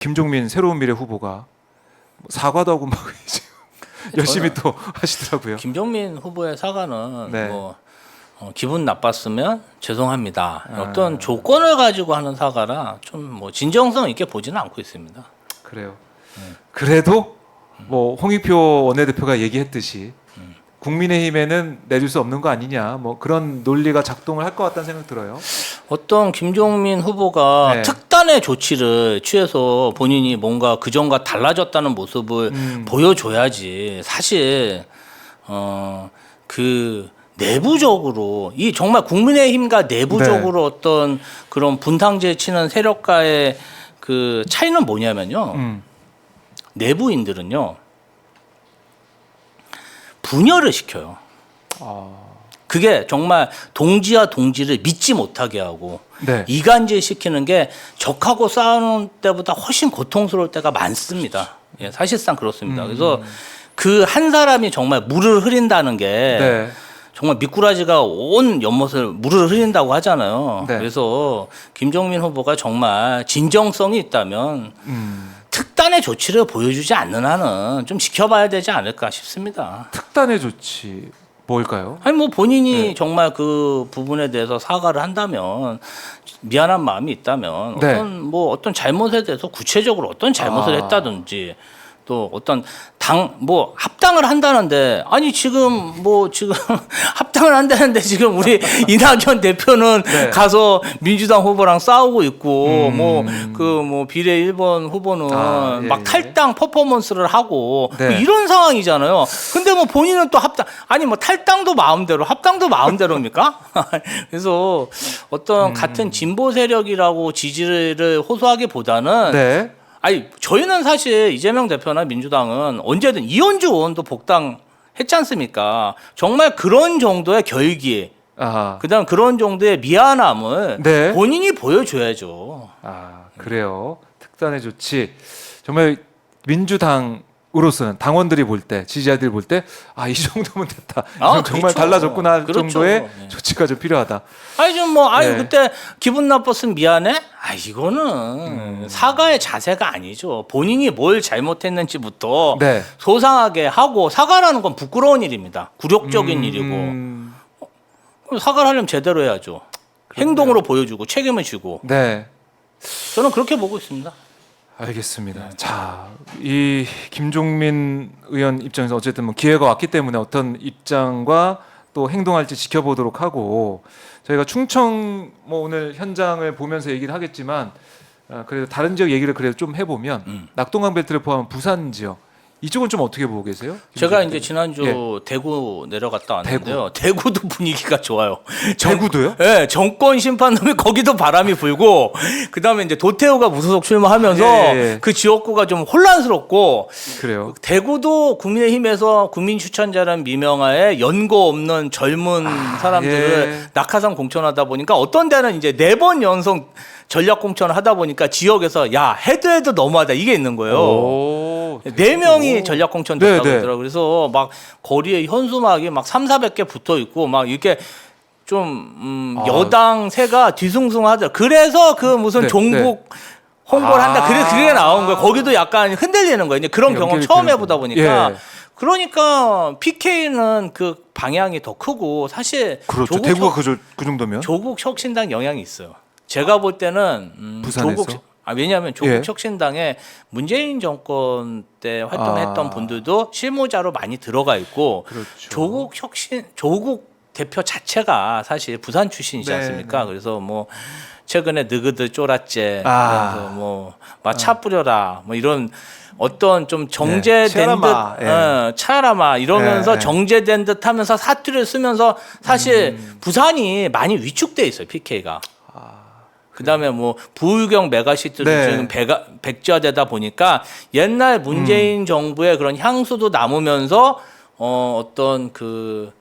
김종민 새로운 미래 후보가 사과도 하고 막 이제 열심히 또 하시더라고요. 김종민 후보의 사과는 네. 뭐 기분 나빴으면 죄송합니다. 어떤 조건을 가지고 하는 사과라 좀 뭐 진정성 있게 보지는 않고 있습니다. 그래요. 그래도 뭐 홍익표 원내대표가 얘기했듯이 국민의힘에는 내줄 수 없는 거 아니냐, 뭐 그런 논리가 작동을 할 것 같다는 생각 들어요. 어떤 김종민 후보가 네. 특단의 조치를 취해서 본인이 뭔가 그전과 달라졌다는 모습을 보여줘야지. 사실 그 내부적으로 이 정말 국민의힘과 내부적으로 어떤 그런 분탕질 치는 세력과의 그 차이는 뭐냐면요. 내부인들은요 분열을 시켜요. 그게 정말 동지와 동지를 믿지 못하게 하고 네. 이간질 시키는 게 적하고 싸우는 때보다 훨씬 고통스러울 때가 많습니다. 예, 사실상 그렇습니다. 그래서 그 한 사람이 정말 물을 흐린다는 게 네. 정말 미꾸라지가 온 연못을 물을 흐린다고 하잖아요. 네. 그래서 김종민 후보가 정말 진정성이 있다면 특단의 조치를 보여주지 않는 한은 좀 지켜봐야 되지 않을까 싶습니다. 특단의 조치 뭘까요? 아니 뭐 본인이 정말 그 부분에 대해서 사과를 한다면 미안한 마음이 있다면 네. 어떤 잘못에 대해서 구체적으로 어떤 잘못을 했다든지 또 어떤 뭐 합당을 한다는데 아니 지금 합당을 한다는데 지금 우리 이낙연 대표는 네. 가서 민주당 후보랑 싸우고 있고 뭐 비례 1번 후보는 예, 막 예. 탈당 퍼포먼스를 하고 네. 뭐 이런 상황이잖아요. 근데 뭐 본인은 또 아니 뭐 탈당도 마음대로 합당도 마음대로입니까? 그래서 어떤 같은 진보 세력이라고 지지를 호소하기보다는 네. 아니 저희는 사실 이재명 대표나 민주당은 언제든 이현주 의원도 복당했지 않습니까? 정말 그런 정도의 결기, 그다음 그런 정도의 미안함을 네. 본인이 보여줘야죠. 그래요. 특단의 조치 정말 민주당으로서는 당원들이 볼 때, 지지자들이 볼 때 이 정도면 됐다. 정말 그렇죠. 달라졌구나 할 그렇죠. 정도의 네. 조치가 좀 필요하다. 아니 좀 네. 그때 기분 나빴으면 미안해? 이거는 사과의 자세가 아니죠. 본인이 뭘 잘못했는지부터 네. 소상하게 하고 사과라는 건 부끄러운 일입니다. 굴욕적인 일이고 그럼 사과를 하려면 제대로 해야죠. 행동으로 보여주고 책임을 지고 네. 저는 그렇게 보고 있습니다. 알겠습니다. 자, 이 김종민 의원 입장에서 어쨌든 뭐 기회가 왔기 때문에 어떤 입장과 또 행동할지 지켜보도록 하고 저희가 충청 뭐 오늘 현장을 보면서 얘기를 하겠지만 그래도 다른 지역 얘기를 그래도 좀 해보면 낙동강 벨트를 포함한 부산 지역 이쪽은 좀 어떻게 보고 계세요? 제가 이제 지난주 대구 내려갔다 왔는데요. 대구도 분위기가 좋아요. 대구도요? 네, 정권 심판놈이 거기도 바람이 불고 그다음에 이제 도태우가 무소속 출마하면서 그 지역구가 좀 혼란스럽고 그래요. 대구도 국민의힘에서 국민 추천자라는 미명하에 연고 없는 젊은 사람들을 낙하산 공천하다 보니까 어떤 데는 이제 4번 연속 전략 공천을 하다 보니까 지역에서 야 해도 너무하다 이게 있는 거예요. 4명이 전략 공천 됐다고 그러더라고요. 그래서 막 거리에 현수막이 막 300~400개 붙어 있고 막 이렇게 좀 여당 세가 뒤숭숭하더라고요. 그래서 그 무슨 종북 홍보를 한다. 그게 나온 거예요. 거기도 약간 흔들리는 거예요. 이제 그런 경험 처음 해보다 보니까. 그러니까 PK는 그 방향이 더 크고 사실 그렇죠. 대구가 그 정도면 조국 혁신당 영향이 있어요. 제가 볼 때는 부산에서? 왜냐하면 조국 혁신당에 문재인 정권 때 활동했던 분들도 실무자로 많이 들어가 있고 조국 대표 자체가 사실 부산 출신이지 않습니까? 그래서 뭐 최근에 느그드 쫄았제 그래서 뭐 차 뿌려라 뭐 이런 어떤 좀 정제된 듯 차라마 이러면서 정제된 듯 하면서 사투리를 쓰면서 사실 부산이 많이 위축돼 있어요. PK가. 그다음에 뭐 부유경 메가시티를 지금 백지화되다 보니까 옛날 문재인 정부의 그런 향수도 남으면서 어떤 그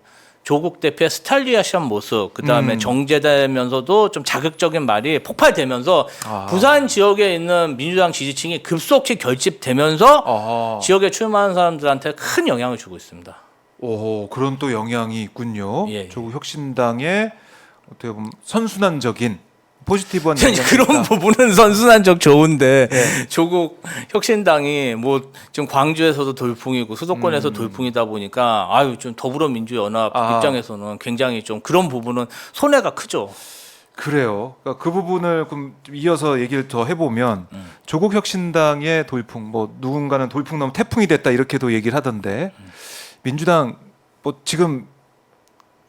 조국 대표의 스탈리아시한 모습 그다음에 정제되면서도 좀 자극적인 말이 폭발되면서 부산 지역에 있는 민주당 지지층이 급속히 결집되면서 지역에 출마하는 사람들한테 큰 영향을 주고 있습니다. 그런 또 영향이 있군요. 조국 혁신당의 어떻게 보면 선순환적인 포지티브한 그런 부분은 선순환적 좋은데 예. 조국 혁신당이 뭐 지금 광주에서도 돌풍이고 수도권에서 돌풍이다 보니까 아유 좀 더불어민주연합 입장에서는 굉장히 좀 그런 부분은 손해가 크죠. 그래요. 그러니까 그 부분을 그럼 좀 이어서 얘기를 더 해보면 조국 혁신당의 돌풍, 뭐 누군가는 돌풍 넘어 태풍이 됐다 이렇게도 얘기를 하던데 민주당 뭐 지금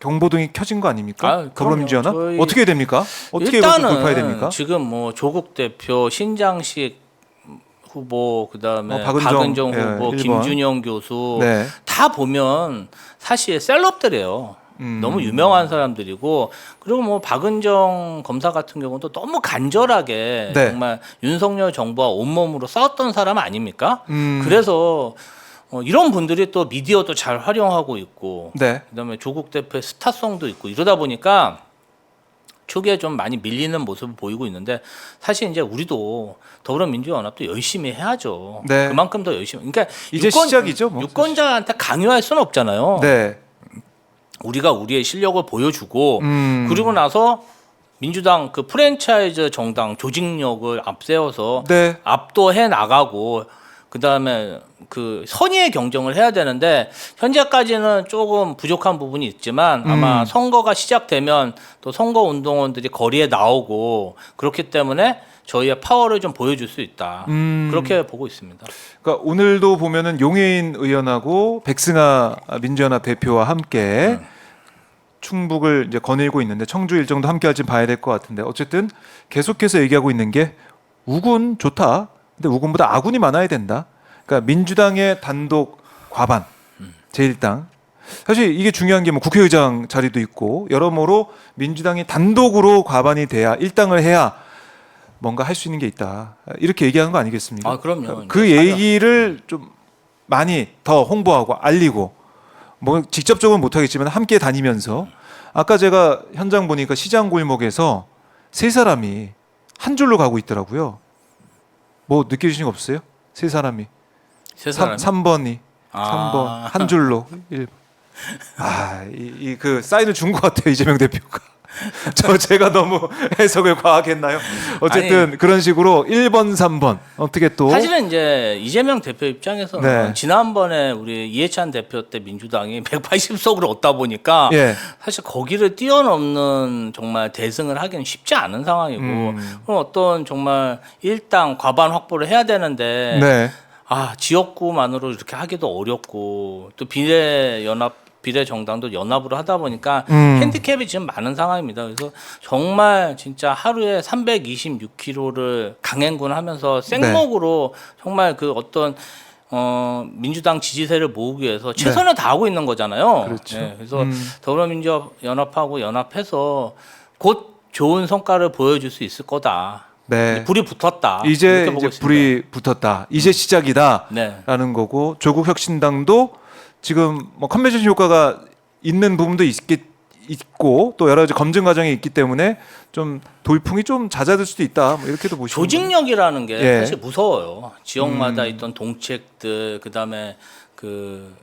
경보등이 켜진 거 아닙니까? 더불어민주연합 저희 어떻게 됩니까? 어떻게 이걸 좀 돌파해야 됩니까? 지금 뭐 조국 대표, 신장식 후보, 그다음에 박은정, 박은정 후보, 예, 1번. 김준영 교수 네. 다 보면 사실 셀럽들이에요. 너무 유명한 사람들이고 그리고 뭐 박은정 검사 같은 경우는 또 너무 간절하게 네. 정말 윤석열 정부와 온몸으로 싸웠던 사람 아닙니까? 그래서 이런 분들이 또 미디어도 잘 활용하고 있고 네. 그다음에 조국 대표의 스타성도 있고 이러다 보니까 초기에 좀 많이 밀리는 모습을 보이고 있는데 사실 이제 우리도 더불어민주연합도 열심히 해야죠. 네. 그만큼 더 열심히. 그러니까 이제 시작이죠, 뭐. 유권자한테 강요할 수는 없잖아요. 네. 우리가 우리의 실력을 보여주고 그리고 나서 민주당 그 프랜차이즈 정당 조직력을 앞세워서 네. 압도해 나가고 그다음에 그 선의의 경쟁을 해야 되는데 현재까지는 조금 부족한 부분이 있지만 아마 선거가 시작되면 또 선거 운동원들이 거리에 나오고 그렇기 때문에 저희의 파워를 좀 보여줄 수 있다. 그렇게 보고 있습니다. 그러니까 오늘도 보면은 용해인 의원하고 백승아 민주연합 대표와 함께 충북을 이제 거닐고 있는데 청주 일정도 함께 할지 봐야 될 것 같은데 어쨌든 계속해서 얘기하고 있는 게 우군 좋다. 근데 우군보다 아군이 많아야 된다. 그러니까 민주당의 단독 과반 제1당 사실 이게 중요한 게 뭐 국회의장 자리도 있고 여러모로 민주당이 단독으로 과반이 돼야 1당을 해야 뭔가 할 수 있는 게 있다. 이렇게 얘기하는 거 아니겠습니까? 아, 그럼요. 그 얘기를 좀 많이 더 홍보하고 알리고 뭐 직접적으로는 못하겠지만 함께 다니면서 아까 제가 현장 보니까 시장 골목에서 세 사람이 한 줄로 가고 있더라고요. 뭐 느끼시는 거 없어요? 세 사람이. 세 사람이? 3번이 아. 3번 한 줄로 1번. 이 그 사인을 준 것 같아요 이재명 대표가. 제가 너무 해석을 과하겠나요? 어쨌든 아니, 그런 식으로 1번, 3번 어떻게 또 사실은 이제 이재명 대표 입장에서는 네. 지난번에 우리 이해찬 대표 때 민주당이 180석을 얻다 보니까 예. 사실 거기를 뛰어넘는 정말 대승을 하기는 쉽지 않은 상황이고 그럼 어떤 정말 일당 과반 확보를 해야 되는데 네. 지역구만으로 이렇게 하기도 어렵고 또 비례 정당도 연합으로 하다 보니까 핸디캡이 지금 많은 상황입니다. 그래서 정말 진짜 하루에 326km를 강행군하면서 생목으로 정말 그 어떤 민주당 지지세를 모으기 위해서 최선을 다하고 있는 거잖아요. 그렇죠. 네, 그래서 더불어민주연합하고 연합해서 곧 좋은 성과를 보여줄 수 있을 거다. 네. 불이 붙었다. 이제 이렇게 보고 있습니다. 불이 붙었다. 이제 시작이다라는 네. 거고 조국 혁신당도 지금 뭐 컨벤션 효과가 있는 부분도 있고 또 여러 가지 검증 과정이 있기 때문에 좀 돌풍이 좀 잦아들 수도 있다. 뭐 이렇게도 보시면 조직력이라는 게 예. 사실 무서워요. 지역마다 있던 동책들 그다음에 그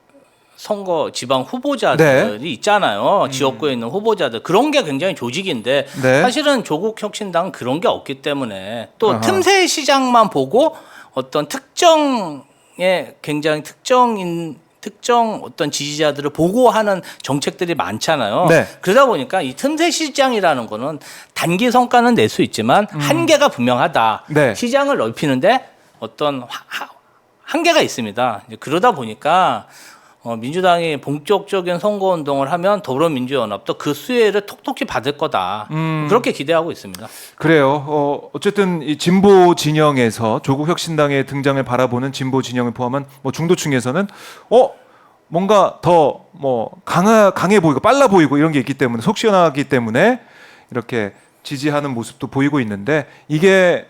선거 지방 후보자들이 네. 있잖아요. 지역구에 있는 후보자들 그런 게 굉장히 조직인데 네. 사실은 조국 혁신당은 그런 게 없기 때문에 또 아하. 틈새 시장만 보고 어떤 특정의 굉장히 특정 어떤 지지자들을 보고하는 정책들이 많잖아요. 네. 그러다 보니까 이 틈새 시장이라는 거는 단기 성과는 낼 수 있지만 한계가 분명하다. 네. 시장을 넓히는데 어떤 한계가 있습니다. 이제 그러다 보니까 민주당이 본격적인 선거운동을 하면 더불어민주연합도 그 수혜를 톡톡히 받을 거다. 그렇게 기대하고 있습니다. 그래요. 어쨌든 이 진보 진영에서 조국 혁신당의 등장을 바라보는 진보 진영을 포함한 뭐 중도층에서는 뭔가 더 뭐 강해 보이고 빨라 보이고 이런 게 있기 때문에 속 시원하기 때문에 이렇게 지지하는 모습도 보이고 있는데 이게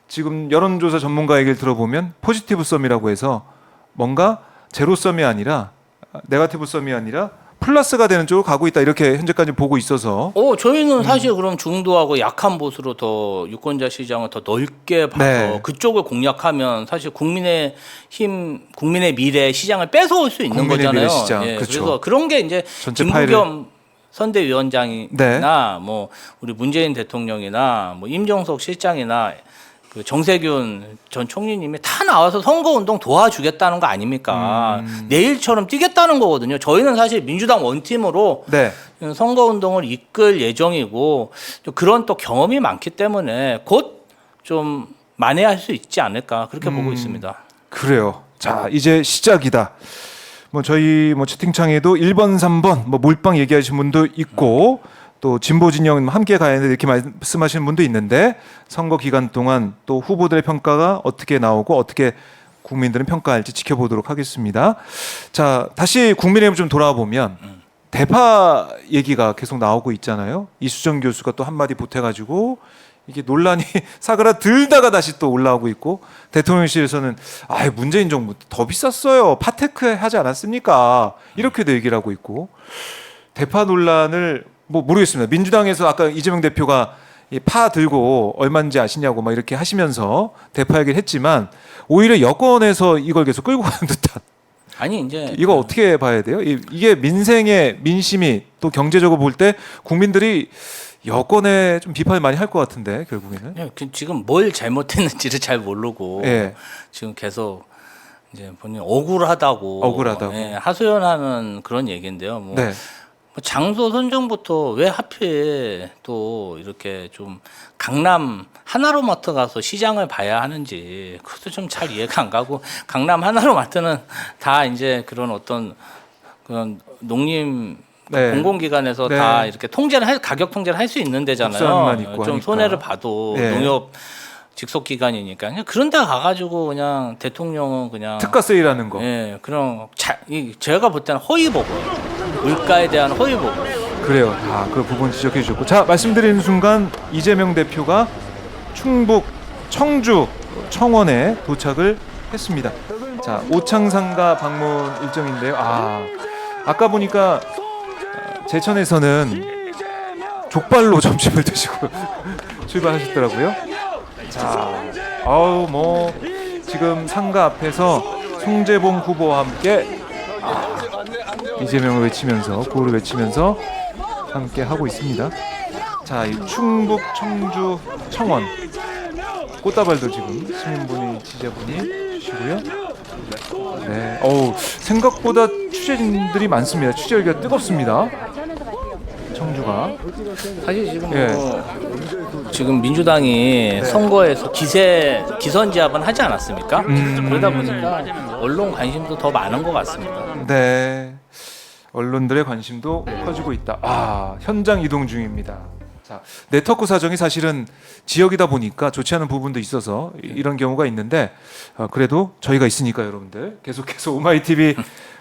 지금 여론조사 전문가 얘기를 들어보면 포지티브 썸이라고 해서 뭔가 제로 썸이 아니라 네거티브 썸이 아니라 플러스가 되는 쪽으로 가고 있다 이렇게 현재까지 보고 있어서 저희는 사실 그럼 중도하고 약한 보수로 더 유권자 시장을 더 넓게 봐서 네. 그쪽을 공략하면 사실 국민의 미래 시장을 뺏어올 수 있는 국민의 거잖아요. 미래 시장, 예, 그렇죠. 그래서 그런 게 이제 전체 김부겸 선대위원장이나 뭐 우리 문재인 대통령이나 뭐 임종석 실장이나 그 정세균 전 총리님이 다 나와서 선거운동 도와주겠다는 거 아닙니까? 내일처럼 뛰겠다는 거거든요. 저희는 사실 민주당 원팀으로 네. 선거운동을 이끌 예정이고 또 그런 또 경험이 많기 때문에 곧 좀 만회할 수 있지 않을까 그렇게 보고 있습니다. 그래요. 자, 이제 시작이다. 뭐 저희 뭐 채팅창에도 1번, 3번 뭐 몰빵 얘기하시는 분도 있고 또 진보 진영 함께 가야 되는데 이렇게 말씀하시는 분도 있는데 선거 기간 동안 또 후보들의 평가가 어떻게 나오고 어떻게 국민들은 평가할지 지켜보도록 하겠습니다. 자, 다시 국민의힘 좀 돌아와 보면 대파 얘기가 계속 나오고 있잖아요. 이수정 교수가 또 한마디 보태가지고 이게 논란이 사그라들다가 다시 또 올라오고 있고 대통령실에서는 문재인 정부 더 비쌌어요. 파테크 하지 않았습니까? 이렇게도 얘기를 하고 있고 대파 논란을 뭐 모르겠습니다. 민주당에서 아까 이재명 대표가 이 파 들고 얼마인지 아시냐고 막 이렇게 하시면서 대파 얘기를 했지만 오히려 여권에서 이걸 계속 끌고 가는 듯한 아니 이제 이거 어떻게 봐야 돼요? 이게 민생의 민심이 또 경제적으로 볼 때 국민들이 여권에 좀 비판을 많이 할 것 같은데 결국에는 지금 뭘 잘못했는지를 잘 모르고 예. 지금 계속 이제 본인 억울하다고 예, 하소연하는 그런 얘기인데요. 뭐 네. 장소 선정부터 왜 하필 또 이렇게 좀 강남 하나로마트 가서 시장을 봐야 하는지 그것도 좀 잘 이해가 안 가고 강남 하나로마트는 다 이제 그런 어떤 그런 농림 네. 공공기관에서 네. 다 이렇게 가격 통제를 할 수 있는 국산만 데잖아요. 있고 좀 하니까. 손해를 봐도 네. 농협 직속 기관이니까 그냥 그런 데 가가지고 그냥 대통령은 그냥 특가 세일하는 거. 예, 그런 제가 볼 때는 허위 보고 물가에 대한 허위 보고 그래요. 그 부분 지적해 주셨고 자 말씀드리는 순간 이재명 대표가 충북 청주 청원에 도착을 했습니다. 자 오창상가 방문 일정인데요. 아까 보니까 제천에서는 족발로 점심을 드시고 출발하셨더라고요. 자, 뭐 지금 상가 앞에서 송재봉 후보와 함께 이재명을 외치면서 구호를 외치면서 함께 하고 있습니다. 자, 이 충북 청주 청원 꽃다발도 지금 시민분이 지자분이 주시고요. 네, 생각보다 취재진들이 많습니다. 취재 열기가 뜨겁습니다. 청주가 사실 지금 지금 민주당이 선거에서 기선제압은 하지 않았습니까? 그러다 보니까 언론 관심도 더 많은 것 같습니다. 네, 언론들의 관심도 커지고 있다. 현장 이동 중입니다. 자, 네트워크 사정이 사실은 지역이다 보니까 좋지 않은 부분도 있어서 이런 경우가 있는데 그래도 저희가 있으니까 여러분들 계속해서 오마이TV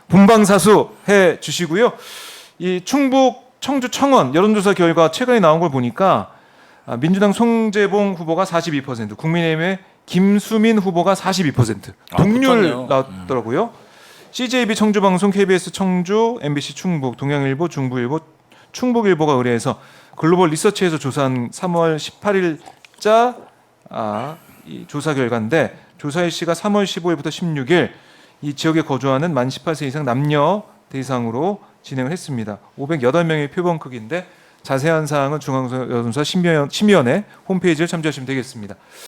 본방사수 해 주시고요. 이 충북 청주 청원 여론조사 결과 최근에 나온 걸 보니까 민주당 송재봉 후보가 42%, 국민의힘의 김수민 후보가 42% 동률 나왔더라고요. CJB 청주방송, KBS 청주, MBC 충북, 동양일보, 중부일보, 충북일보가 의뢰해서 글로벌 리서치에서 조사한 3월 18일자 이 조사 결과인데 조사 일시가 3월 15일부터 16일 이 지역에 거주하는 만 18세 이상 남녀 대상으로 진행을 했습니다. 508명의 표본 크기인데 자세한 사항은 중앙여론조사 심의원의 홈페이지를 참조하시면 되겠습니다.